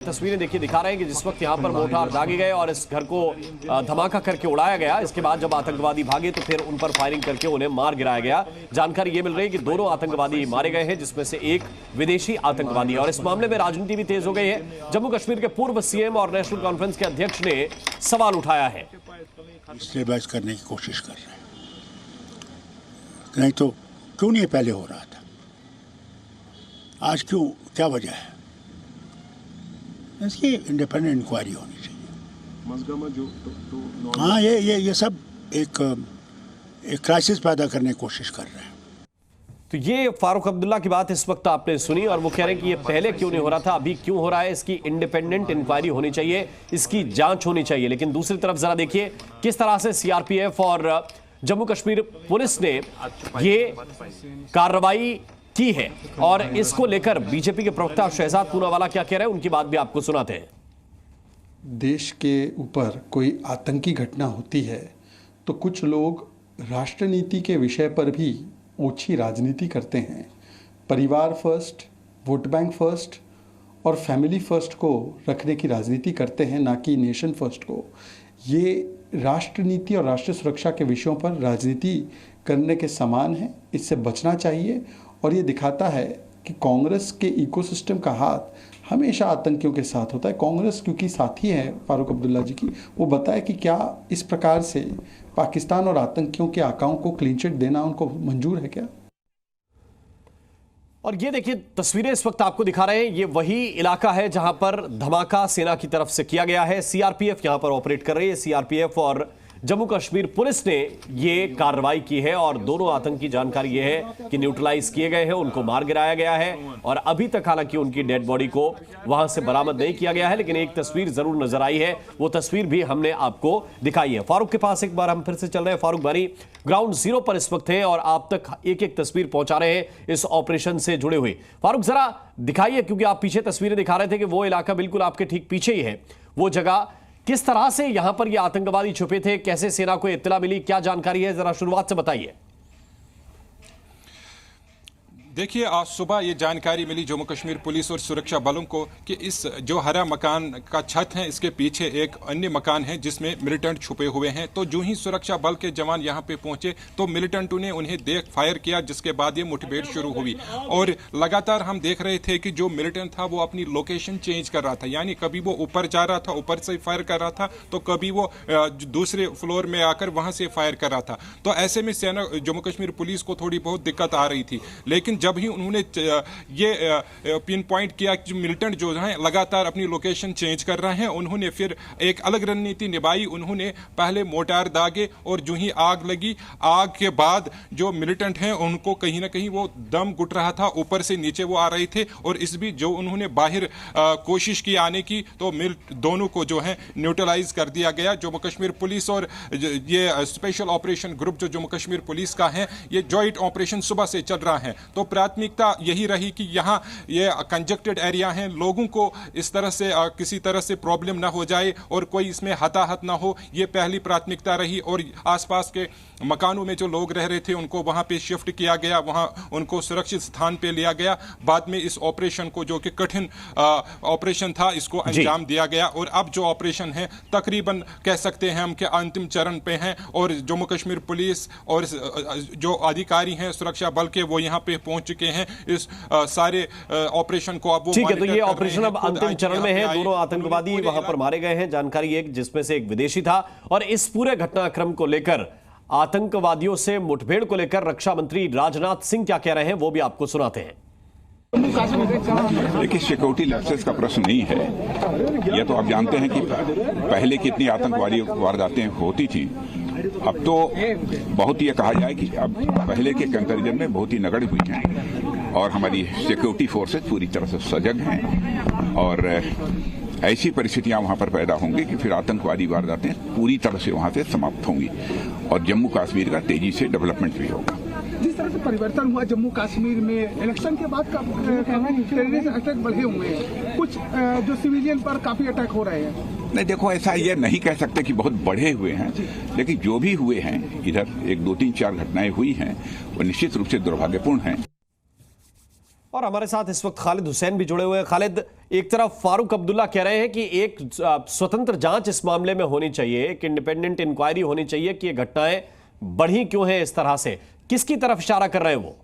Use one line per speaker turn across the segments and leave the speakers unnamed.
तस्वीरें देखिए दिखा रहे हैं कि जिस वक्त यहां पर मोर्टार दागे गए और इस घर को धमाका करके उड़ाया गया। इसके बाद जब आतंकवादी भागे तो फिर उन पर फायरिंग करके उन्हें मार गिराया गया। जानकारी ये मिल रही है कि दोनों आतंकवादी मारे गए हैं, जिसमें से एक विदेशी आतंकवादी है। और इस मामले में राजनीति भी तेज हो गई है। जम्मू कश्मीर के पूर्व सीएम और नेशनल कॉन्फ्रेंस के अध्यक्ष ने सवाल उठाया है।
स्टेबलाइज करने की कोशिश कर रहे हैं, नहीं तो क्यों नहीं पहले हो रहा था, आज क्यों, क्या वजह है? इसकी इंडिपेंडेंट इंक्वायरी होनी चाहिए। हाँ, ये सब एक क्राइसिस पैदा करने की कोशिश कर रहे हैं।
तो ये फारूक अब्दुल्ला की बात इस वक्त आपने सुनी और वो कह रहे हैं कि ये पहले क्यों नहीं हो रहा था, अभी क्यों हो रहा है। इसकी इंडिपेंडेंट इंक्वायरी होनी चाहिए, इसकी जांच होनी चाहिए। लेकिन दूसरी तरफ जरा देखिए किस तरह से सीआरपीएफ और जम्मू कश्मीर पुलिस ने ये कार्रवाई की है और इसको लेकर बीजेपी के प्रवक्ता शहजाद पूनावाला क्या कह रहे हैं, उनकी बात भी आपको सुनाते हैं।
देश के ऊपर कोई आतंकी घटना होती है तो कुछ लोग राष्ट्रनीति के विषय पर भी ओछी राजनीति करते हैं। परिवार फर्स्ट, वोट बैंक फर्स्ट और फैमिली फर्स्ट को रखने की राजनीति करते हैं, ना कि नेशन फर्स्ट को। ये राष्ट्रनीति और राष्ट्रीय सुरक्षा के विषयों पर राजनीति करने के समान है, इससे बचना चाहिए। और ये दिखाता है कि कांग्रेस के इकोसिस्टम का हाथ हमेशा आतंकियों के साथ होता है। कांग्रेस क्योंकि साथी है फारूक अब्दुल्ला जी की, वो बताए कि क्या इस प्रकार से पाकिस्तान और आतंकियों के आकाओं को क्लीन चिट देना उनको मंजूर है क्या?
और ये देखिए तस्वीरें इस वक्त आपको दिखा रहे हैं, ये वही इलाका है जहां पर धमाका सेना की तरफ से किया गया है। सीआरपीएफ यहां पर ऑपरेट कर रही है। सीआरपीएफ और जम्मू कश्मीर पुलिस ने ये कार्रवाई की है और दोनों आतंकी जानकारी ये है कि न्यूट्रलाइज किए गए हैं, उनको मार गिराया गया है और अभी तक हालांकि उनकी डेड बॉडी को वहां से बरामद नहीं किया गया है। लेकिन एक तस्वीर जरूर नजर आई है, वो तस्वीर भी हमने आपको दिखाई है। फारूक के पास एक बार हम फिर से चल रहे हैं। फारूक भाई ग्राउंड जीरो पर इस वक्त हैं और आप तक एक एक तस्वीर पहुंचा रहे हैं इस ऑपरेशन से जुड़े हुए। फारूक जरा दिखाइए, क्योंकि आप पीछे तस्वीरें दिखा रहे थे कि वो इलाका बिल्कुल आपके ठीक पीछे ही है। वो जगह किस तरह से यहां पर ये आतंकवादी छुपे थे, कैसे सेना को इत्तला मिली, क्या जानकारी है, जरा शुरुआत से बताइए।
देखिए, आज सुबह ये जानकारी मिली जम्मू कश्मीर पुलिस और सुरक्षा बलों को कि इस जो हरा मकान का छत है इसके पीछे एक अन्य मकान है जिसमें मिलिटेंट छुपे हुए हैं। तो जो ही सुरक्षा बल के जवान यहां पे पहुंचे तो मिलिटेंटों ने उन्हें देख फायर किया, जिसके बाद ये मुठभेड़ शुरू हुई। और लगातार हम देख रहे थे कि जो मिलिटेंट था वो अपनी लोकेशन चेंज कर रहा था, यानी कभी वो ऊपर जा रहा था, ऊपर से फायर कर रहा था, तो कभी वो दूसरे फ्लोर में आकर वहां से फायर कर रहा था। तो ऐसे में सेना जम्मू कश्मीर पुलिस को थोड़ी बहुत दिक्कत आ रही थी। लेकिन जब ही उन्होंने ये पिन पॉइंट किया कि मिलिटेंट जो हैं लगातार अपनी लोकेशन चेंज कर रहे हैं, उन्होंने फिर एक अलग रणनीति निभाई। उन्होंने पहले मोर्टार दागे और जो ही आग लगी, आग के बाद जो मिलिटेंट हैं उनको कहीं ना कहीं वो दम घुट रहा था, ऊपर से नीचे वो आ रहे थे। और इस बीच जो उन्होंने बाहर कोशिश की आने की, तो दोनों को जो है न्यूट्रलाइज कर दिया गया। जम्मू कश्मीर पुलिस और ये स्पेशल ऑपरेशन ग्रुप जो जम्मू कश्मीर पुलिस का है, ये जॉइंट ऑपरेशन सुबह से चल रहा है। तो प्राथमिकता यही रही कि यहाँ ये कंजेक्टेड एरिया है, लोगों को इस तरह से किसी तरह से प्रॉब्लम ना हो जाए और कोई इसमें हताहत ना हो, ये पहली प्राथमिकता रही। और आसपास के मकानों में जो लोग रह रहे थे उनको वहां पे शिफ्ट किया गया, वहां उनको सुरक्षित स्थान पे लिया गया। बाद में इस ऑपरेशन को, जो कि कठिन ऑपरेशन था, इसको अंजाम दिया गया। और अब जो ऑपरेशन है तकरीबन कह सकते हैं हम कि अंतिम चरण पे हैं। और जम्मू कश्मीर पुलिस और जो अधिकारी हैं सुरक्षा बल के, वो यहाँ पे पहुंच चुके हैं। इस सारे ऑपरेशन को अब वो
ठीक है, तो ये ऑपरेशन अब अंतिम चरण में है। दोनों आतंकवादी वहां पर मारे गए हैं, जानकारी एक जिसमें से एक विदेशी था। और इस पूरे घटनाक्रम को लेकर, आतंकवादियों से मुठभेड़ को लेकर रक्षा मंत्री राजनाथ सिंह क्या कह रहे हैं वो भी आपको सुनाते हैं।
देखिए, सिक्योरिटी लैप्सेस का प्रश्न नहीं है। यह तो आप जानते हैं कि पहले कितनी आतंकवादी वारदातें होती थी। अब तो बहुत ये कहा जाए कि अब पहले के कंपैरिजन में बहुत ही नगण्य हुई हैं और हमारी सिक्योरिटी फोर्सेस पूरी तरह से सजग हैं। और ऐसी परिस्थितियां वहां पर पैदा होंगी कि फिर आतंकवादी वारदातें पूरी तरह से वहां से समाप्त होंगी और जम्मू कश्मीर का तेजी से डेवलपमेंट भी होगा।
जिस तरह से परिवर्तन हुआ जम्मू कश्मीर में इलेक्शन के बाद टेररिस्ट अटैक बढ़े हुए हैं, कुछ जो सिविलियन पर काफी अटैक हो रहे हैं।
नहीं, देखो, ऐसा ये नहीं कह सकते कि बहुत बढ़े हुए हैं, लेकिन जो भी हुए हैं, इधर 1, 2, 3, 4 घटनाएं हुई हैं, वो निश्चित रूप से दुर्भाग्यपूर्ण हैं।
और हमारे साथ इस वक्त खालिद हुसैन भी जुड़े हुए हैं। खालिद, एक तरफ फारूक अब्दुल्ला कह रहे हैं कि एक स्वतंत्र जांच इस मामले में होनी चाहिए, एक इंडिपेंडेंट इंक्वायरी होनी चाहिए कि ये घटनाएं बढ़ी क्यों हैं इस तरह से। किसकी तरफ इशारा कर रहे हैं वो?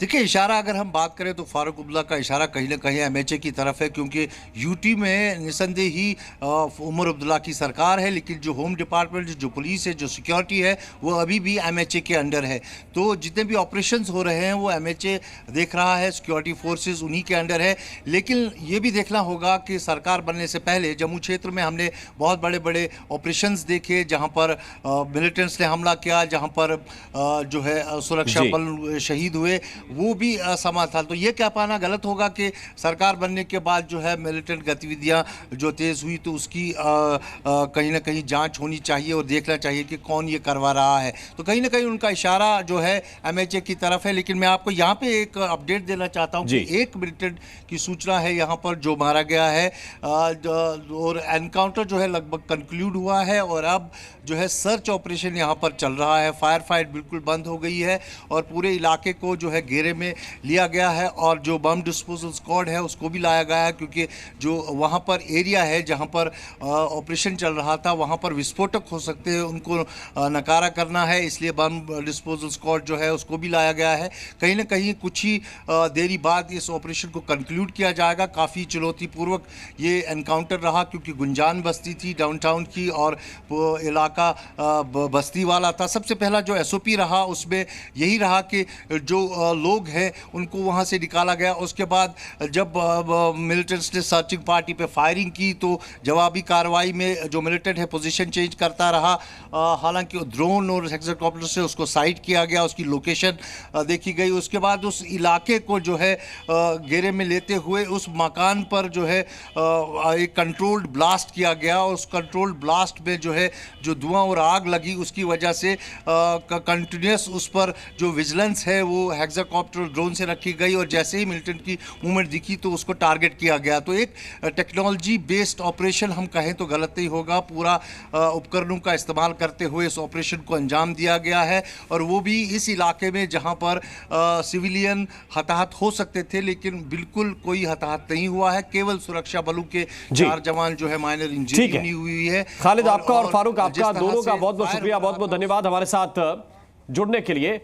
देखिए, इशारा अगर हम बात करें तो फारूक अब्दुल्ला का इशारा कहीं ना कहीं एमएचए की तरफ है, क्योंकि यूटी में निसंदेह ही उमर अब्दुल्ला की सरकार है, लेकिन जो होम डिपार्टमेंट, जो पुलिस है, जो सिक्योरिटी है, वो अभी भी एमएचए के अंडर है। तो जितने भी ऑपरेशंस हो रहे हैं वो एमएचए देख रहा है, सिक्योरिटी फोर्सेस उन्हीं के अंडर है। लेकिन ये भी देखना होगा कि सरकार बनने से पहले जम्मू क्षेत्र में हमने बहुत बड़े बड़े ऑपरेशंस देखे, जहाँ पर मिलिटेंट्स ने हमला किया, जहाँ पर जो है सुरक्षा बल शहीद हुए, वो भी असमा था। तो ये कह पाना गलत होगा कि सरकार बनने के बाद जो है मिलिटेंट गतिविधियां जो तेज़ हुई तो उसकी कहीं ना कहीं जांच होनी चाहिए और देखना चाहिए कि कौन ये करवा रहा है। तो कहीं ना कहीं उनका इशारा जो है एमएचए की तरफ है। लेकिन मैं आपको यहाँ पे एक अपडेट देना चाहता हूँ कि एक मिलिटेंट की सूचना है यहाँ पर जो मारा गया है, और एनकाउंटर जो है लगभग कंक्लूड हुआ है और अब जो है सर्च ऑपरेशन यहाँ पर चल रहा है। फायर फाइट बिल्कुल बंद हो गई है और पूरे इलाके को जो है घेरे में लिया गया है और जो बम डिस्पोजल स्क्वाड है उसको भी लाया गया है, क्योंकि जो वहाँ पर एरिया है जहाँ पर ऑपरेशन चल रहा था वहाँ पर विस्फोटक हो सकते हैं, उनको नकारा करना है, इसलिए बम डिस्पोजल स्क्वाड जो है उसको भी लाया गया है। कहीं ना कहीं कुछ ही देरी बाद इस ऑपरेशन को कंक्लूड किया जाएगा। काफ़ी चुनौतीपूर्वक ये एनकाउंटर रहा, क्योंकि गुंजान बस्ती थी डाउनटाउन की और इलाका बस्ती वाला था। सबसे पहला जो एसओपी रहा उसमें यही रहा कि जो लोग हैं उनको वहाँ से निकाला गया। उसके बाद जब मिलिटेंट्स ने सर्चिंग पार्टी पे फायरिंग की तो जवाबी कार्रवाई में जो मिलिटेंट है पोजीशन चेंज करता रहा। हालांकि ड्रोन और हेक्साकॉप्टर से उसको साइट किया गया, उसकी लोकेशन देखी गई। उसके बाद उस इलाके को जो है घेरे में लेते हुए उस मकान पर जो है एक कंट्रोल्ड ब्लास्ट किया गया। उस कंट्रोल्ड ब्लास्ट में जो है जो धुआं और आग लगी उसकी वजह से कंटिन्यूस उस पर जो विजिलेंस है वो हेक्साकॉप्टर ड्रोन से रखी गई और जैसे ही मिलिटेंट की मूवमेंट दिखी तो उसको टारगेट किया गया। तो एक टेक्नोलॉजी बेस्ड ऑपरेशन हम कहें तो गलत नहीं होगा, पूरा उपकरणों का इस्तेमाल करते हुए इस ऑपरेशन को अंजाम दिया गया है और वो भी इस इलाके में जहां पर सिविलियन हताहत हो सकते थे, लेकिन बिल्कुल कोई हताहत नहीं हुआ है। केवल सुरक्षा बलों के 4 जवान जो है माइनर इंजरी हुई है।
खालिद, आपका और फारूक, आपका दोनों का बहुत बहुत शुक्रिया, बहुत बहुत धन्यवाद हमारे साथ जुड़ने के लिए।